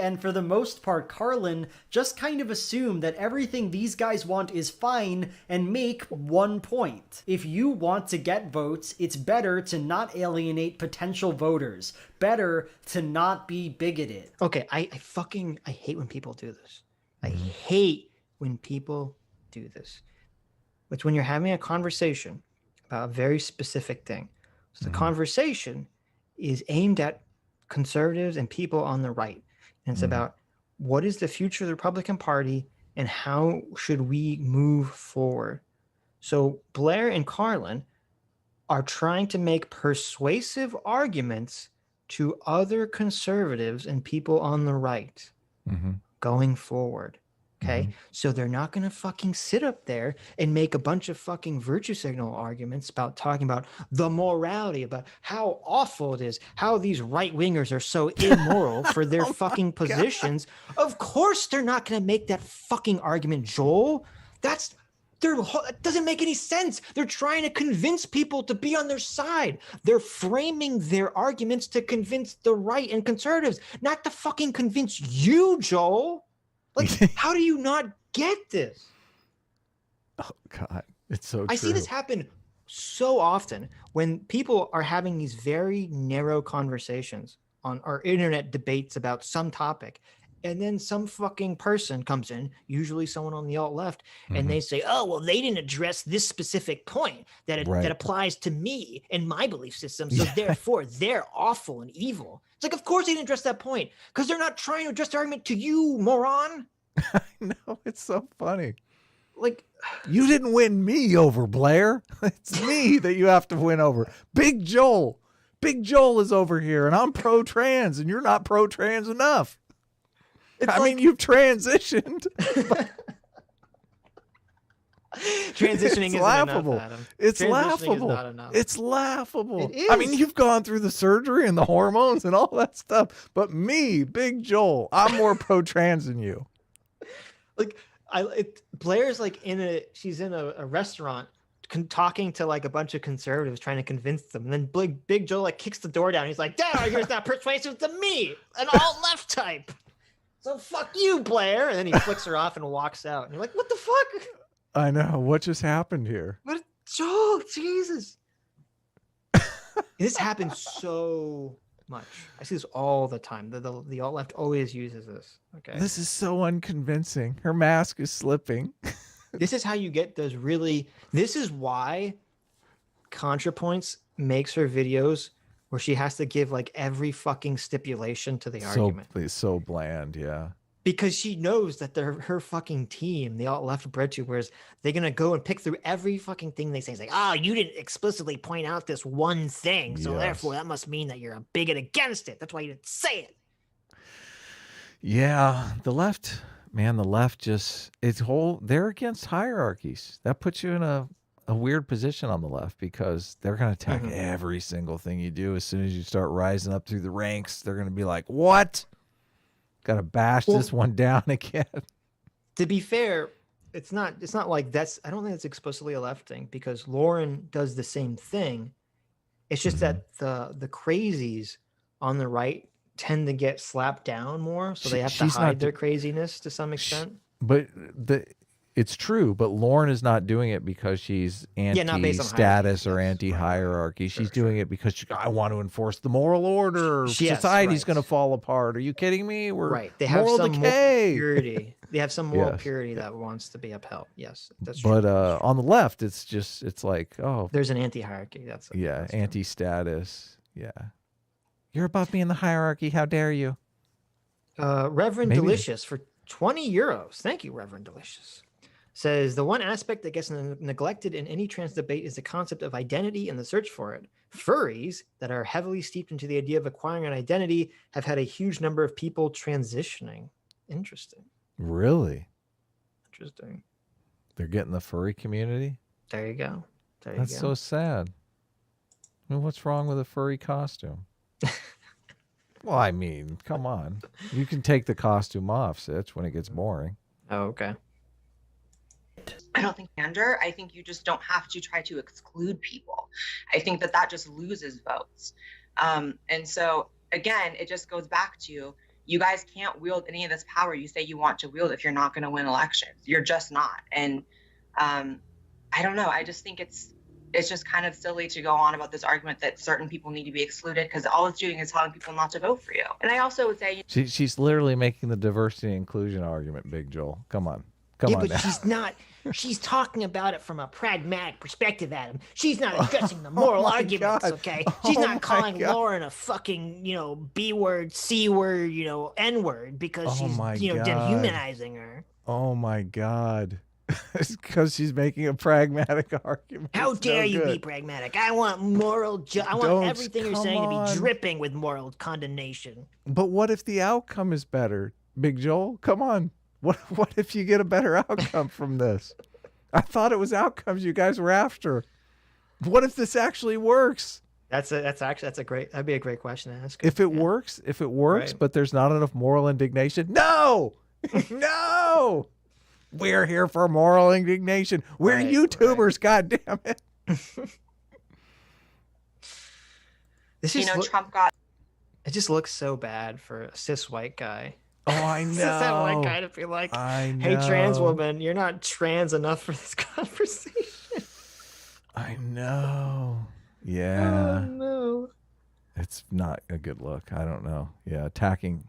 and for the most part, Carlin just kind of assume that everything these guys want is fine and make one point. If you want to get votes, it's better to not alienate potential voters. Better to not be bigoted. Okay, I hate when people do this. I hate when people do this. It's when you're having a conversation about a very specific thing. So the conversation is aimed at conservatives and people on the right. And it's about what is the future of the Republican Party and how should we move forward. So Blaire and Carlin are trying to make persuasive arguments to other conservatives and people on the right going forward. Okay. So they're not going to fucking sit up there and make a bunch of fucking virtue signal arguments about talking about the morality, about how awful it is, how these right wingers are so immoral for their fucking positions. Of course, they're not going to make that fucking argument, Joel. That doesn't make any sense. They're trying to convince people to be on their side. They're framing their arguments to convince the right and conservatives, not to fucking convince you, Joel. Like, how do you not get this? Oh, God. It's so true. I see this happen so often when people are having these very narrow conversations on our internet debates about some topic. And then some fucking person comes in, usually someone on the alt left, and they say, oh, well, they didn't address this specific point that applies to me and my belief system. So therefore, they're awful and evil. It's like, of course they didn't address that point because they're not trying to address the argument to you, moron. I know. It's so funny. Like, you didn't win me over, Blaire. It's me that you have to win over. Big Joel. Big Joel is over here, and I'm pro-trans, and you're not pro-trans enough. I mean, you've transitioned. Transitioning is laughable. Enough, Adam. It's laughable. It's laughable. It is. I mean, you've gone through the surgery and the hormones and all that stuff. But me, Big Joel, I'm more pro-trans than you. Like, Blaire's like she's in a restaurant talking to like a bunch of conservatives trying to convince them. And then Big Joel like kicks the door down. He's like, that argument's not persuasive to me, an alt-left type. So fuck you, Blaire. And then he flicks her off and walks out. And you're like, what the fuck? I know. What just happened here? What? Joel, Jesus. This happens so much. I see this all the time. The alt-left always uses this. Okay. This is so unconvincing. Her mask is slipping. This is how you get those really... This is why ContraPoints makes her videos where she has to give like every fucking stipulation to the argument. It's so bland, yeah. Because she knows that they're her fucking team, the alt-left breadtubers, they're going to go and pick through every fucking thing they say. It's like, oh, you didn't explicitly point out this one thing, so therefore that must mean that you're a bigot against it. That's why you didn't say it. Yeah, the left, man, just, they're against hierarchies. That puts you in a weird position on the left because they're going to attack every single thing you do. As soon as you start rising up through the ranks, they're going to be like, what? Got to bash this one down again. To be fair, it's not like that's, I don't think it's explicitly a left thing because Lauren does the same thing. It's just that the crazies on the right tend to get slapped down more. So they have to hide their craziness to some extent. But it's true, but Lauren is not doing it because she's anti-status or anti-hierarchy. She's doing it because I want to enforce the moral order. Society's going to fall apart. Are you kidding me? They have some moral purity. They have some moral purity that wants to be upheld. Yes, that's true. But on the left, it's like, oh, there's an anti-hierarchy. That's anti-status. Yeah, you're above me in the hierarchy. How dare you? Reverend Delicious for 20 euros. Thank you, Reverend Delicious. Says the one aspect that gets neglected in any trans debate is the concept of identity and the search for it. Furries that are heavily steeped into the idea of acquiring an identity have had a huge number of people transitioning. Interesting. Really? Interesting. They're getting the furry community? There you go. That's so sad. I mean, what's wrong with a furry costume? Well, I mean, come on. You can take the costume off, Sitch, when it gets boring. Oh, okay. I don't think gender. I think you just don't have to try to exclude people. I think that just loses votes. And so, again, it just goes back to, You guys can't wield any of this power you say you want to wield if you're not going to win elections. You're just not. And I don't know. I just think it's just kind of silly to go on about this argument that certain people need to be excluded, because all it's doing is telling people not to vote for you. And I also would say She's literally making the diversity and inclusion argument, Big Joel. Come on. Come on but now. she's not. She's talking about it from a pragmatic perspective, Adam. She's not addressing the moral my arguments, God. okay? She's Oh my not calling God. Lauren a fucking, B word, C word, N word, because Oh she's, my God. dehumanizing her. Oh my God. It's because she's making a pragmatic argument. How It's dare no you be good. pragmatic? I want I want Don't, everything you're come saying to on. be dripping with moral condemnation. But what if the outcome is better, Big Joel? Come on. What if you get a better outcome from this? I thought it was outcomes you guys were after. What if this actually works? That'd be a great question to ask. If it works, Right. but there's not enough moral indignation, no, no. We're here for moral indignation. We're Right, YouTubers, God damn it. This is Trump got it just looks so bad for a cis white guy. Oh, I know. Cis white guy to be like, I know. hey, trans woman, you're not trans enough for this conversation. I know. Yeah. Oh no. It's not a good look. I don't know. Yeah, attacking.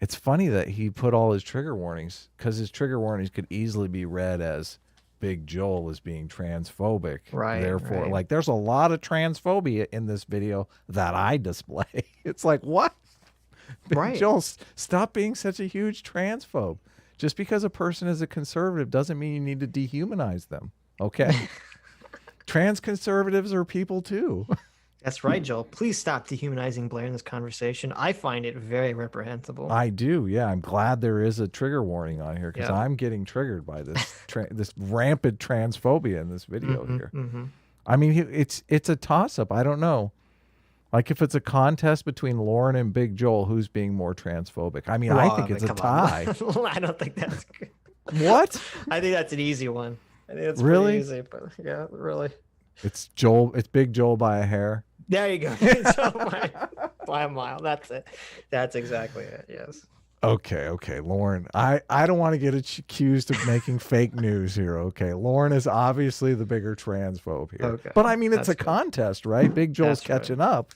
It's funny that he put all his trigger warnings, because his trigger warnings could easily be read as Big Joel is being transphobic. Right, Therefore, right. like, there's a lot of transphobia in this video that I display. It's like, what? Big Right. Joel, stop being such a huge transphobe. Just because a person is a conservative doesn't mean you need to dehumanize them. Okay? Trans conservatives are people too. That's right, Joel. Please stop dehumanizing Blaire in this conversation. I find it very reprehensible. I do, yeah. I'm glad there is a trigger warning on here, because Yeah. I'm getting triggered by this this rampant transphobia in this video here. I mean, it's a toss up. I don't know. Like, if it's a contest between Lauren and Big Joel, who's being more transphobic? I mean, I think it's a come on. tie. I don't think that's good. What? I think that's an easy one. I think that's Really? pretty easy, but yeah, really. It's Joel. It's Big Joel by a hair. There you go. So by a mile. That's it. That's exactly it. Yes. Okay, Lauren. I don't want to get accused of making fake news here. Okay, Lauren is obviously the bigger transphobe here. Okay, But I mean, it's that's a good. contest, right? Big Joel's That's right. catching up.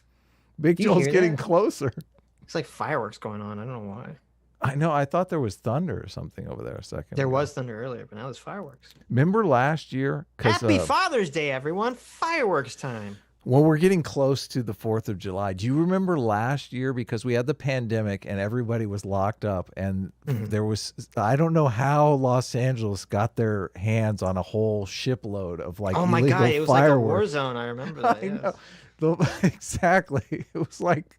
Big Do you Joel's hear getting that? closer. It's like fireworks going on. I don't know why. I know. I thought there was thunder or something over there a second There ago. was thunder earlier, but now there's fireworks. Remember last year? 'Cause, Happy Father's Day, everyone. Fireworks time. well, we're getting close to the 4th of July. Do you remember last year? Because we had the pandemic and everybody was locked up, and there was, I don't know how Los Angeles got their hands on a whole shipload of like Oh my illegal God. It was like a war fireworks. zone. I remember that. I yes. know. Exactly. It was like,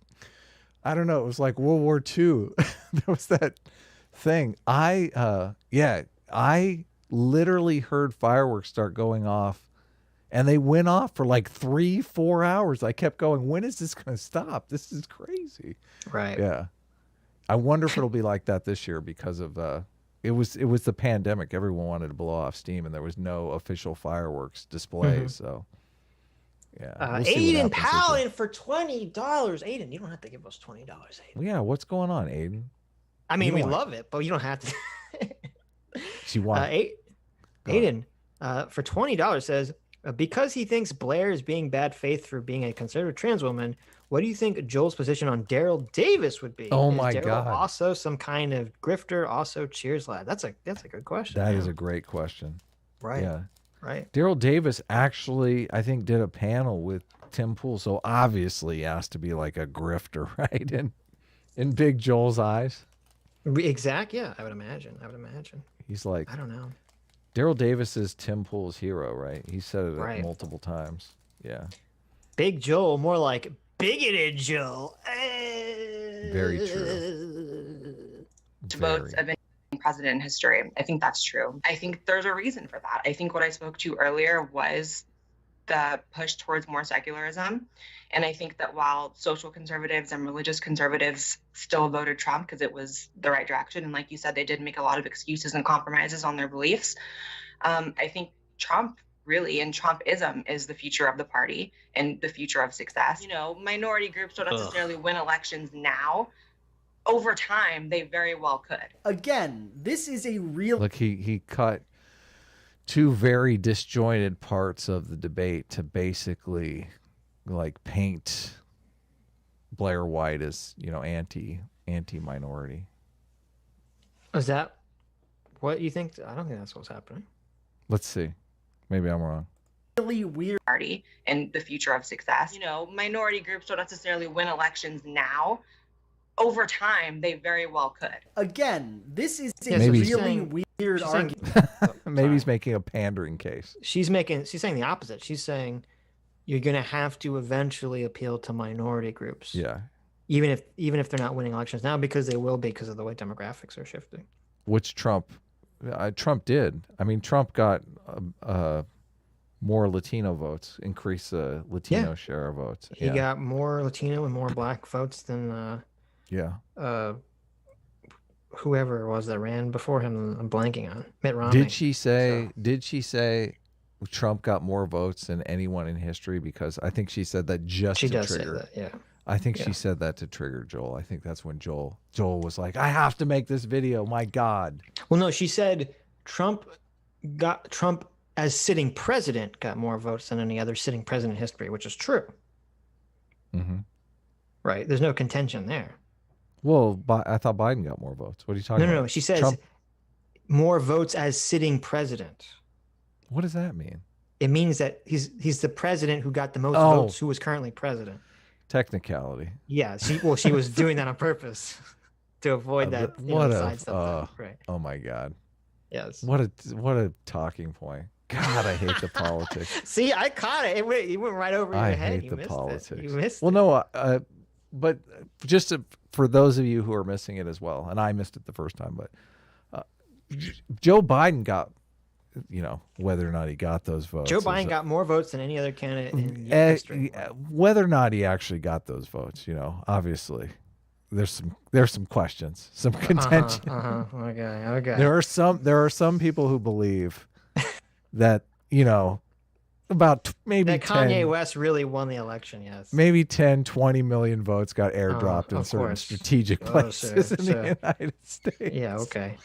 I don't know. It was like World War II. There was that thing. I literally heard fireworks start going off, and they went off for like 3-4 hours. I kept going, when is this going to stop? This is crazy. Right. Yeah. I wonder if it'll be like that this year, because of it was the pandemic. Everyone wanted to blow off steam, and there was no official fireworks displays. So yeah. We'll see what Aiden happens this year. Powell for $20. Aiden, you don't have to give us $20, Aiden. Well, yeah, what's going on, Aiden? I mean, You we want- love it, but you don't have to. She won. Go Aiden, for $20 says, because he thinks Blaire is being bad faith for being a conservative trans woman, what do you think Joel's position on Daryl Davis would be? Oh Is my Daryl God. also some kind of grifter? Also, cheers, lad. That's a good question. That yeah. is a great question. right. Yeah. Right. Daryl Davis actually, I think, did a panel with Tim Pool, so obviously he has to be like a grifter, right? In Big Joel's eyes, Exact. Yeah, I would imagine. he's like, I don't know. Daryl Davis is Tim Pool's hero, right? He said it Right. multiple times. Yeah. Big Joel, more like bigoted Joel. Very true. votes of any president in history. I think that's true. I think there's a reason for that. I think what I spoke to earlier was the push towards more secularism. And I think that while social conservatives and religious conservatives still voted Trump because it was the right direction, and like you said, they did make a lot of excuses and compromises on their beliefs, I think Trump really, and Trumpism is the future of the party and the future of success. Minority groups don't necessarily win elections now over time, they very well could. Again, this is a real... Look, he cut two very disjointed parts of the debate to basically like paint Blaire White as, you know, anti-minority. Is that what you think? I don't think that's what's happening. Let's see. Maybe I'm wrong. really weird Party and the future of success. You know, minority groups don't necessarily win elections now. Over time, they very well could. Again, this is a Maybe- really weird argument. Maybe he's making a pandering case. She's saying the opposite. She's saying you're going to have to eventually appeal to minority groups. Yeah. Even if they're not winning elections now, because they will be because of the way demographics are shifting. Which Trump did. I mean, Trump got more Latino votes, increase the Latino share of votes. He got more Latino and more Black votes than whoever it was that ran before him. I'm blanking on Mitt Romney. Did she say Trump got more votes than anyone in history? Because I think she said that just She to does trigger. say that, yeah. I think she said that to trigger Joel. I think that's when Joel was like, I have to make this video. My God. Well, no, she said Trump as sitting president got more votes than any other sitting president in history, which is true. Mm-hmm. Right? There's no contention there. Well, I thought Biden got more votes. What are you talking about? No. She says Trump. more votes as sitting president. What does that mean? It means that he's the president who got the most Oh. votes, who is currently president. Technicality. Yeah, she was doing that on purpose to avoid that. Right. Oh my God. Yes. What a talking point. God, I hate the politics. See, I caught it. It went right over your I head. hate You the missed politics. it. You missed Well, it. no, but just for those of you who are missing it as well, and I missed it the first time, but Joe Biden got, you know, whether or not he got those votes. Joe Biden got more votes than any other candidate in history. Whether or not he actually got those votes, you know, obviously there's some questions, some contention. Okay. There are some people who believe that, you know, about maybe that Kanye West really won the election, yes. maybe 10, 20 million votes got airdropped in of certain course. strategic places in the United States. Yeah, okay.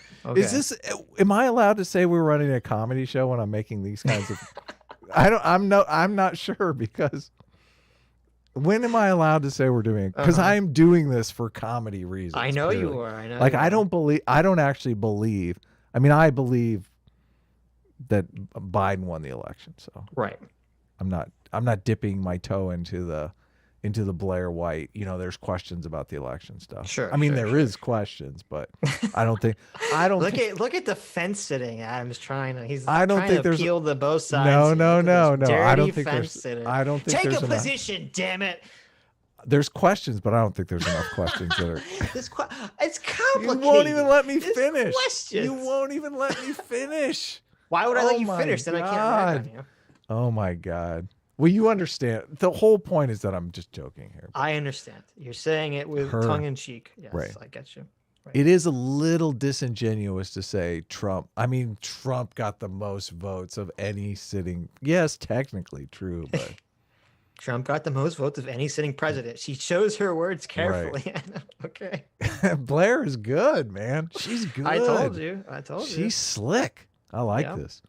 Am I allowed to say we're running a comedy show when I'm making these kinds of I'm not sure, because when am I allowed to say we're doing it? Because I'm doing this for comedy reasons. I know clearly. you are. I know. Like, I don't actually believe. I mean, I believe that Biden won the election. So right. I'm not dipping my toe into the Blaire White. You know, there's questions about the election stuff. Sure. I mean, there is questions, but I don't think. Look at the fence sitting. Adam's trying to. I don't think there's appeal to both sides. No. I don't think fence there's. sitting. I don't think Take there's a enough. position, damn it. There's questions, but I don't think there's enough questions that are. It's complicated. You won't even let me There's finish. questions. You won't even let me finish. Why would I let you my finish? Then I can't God. rag on you. Oh my God. Well, you understand. The whole point is that I'm just joking here. I understand. You're saying it with tongue in cheek. Yes, Right. I get you. Right. It is a little disingenuous to say Trump. I mean, Trump got the most votes of any sitting. Yes, technically true, but Trump got the most votes of any sitting president. She chose her words carefully. Okay. Blaire is good, man. She's good. I told you. She's slick. I like Yeah. this.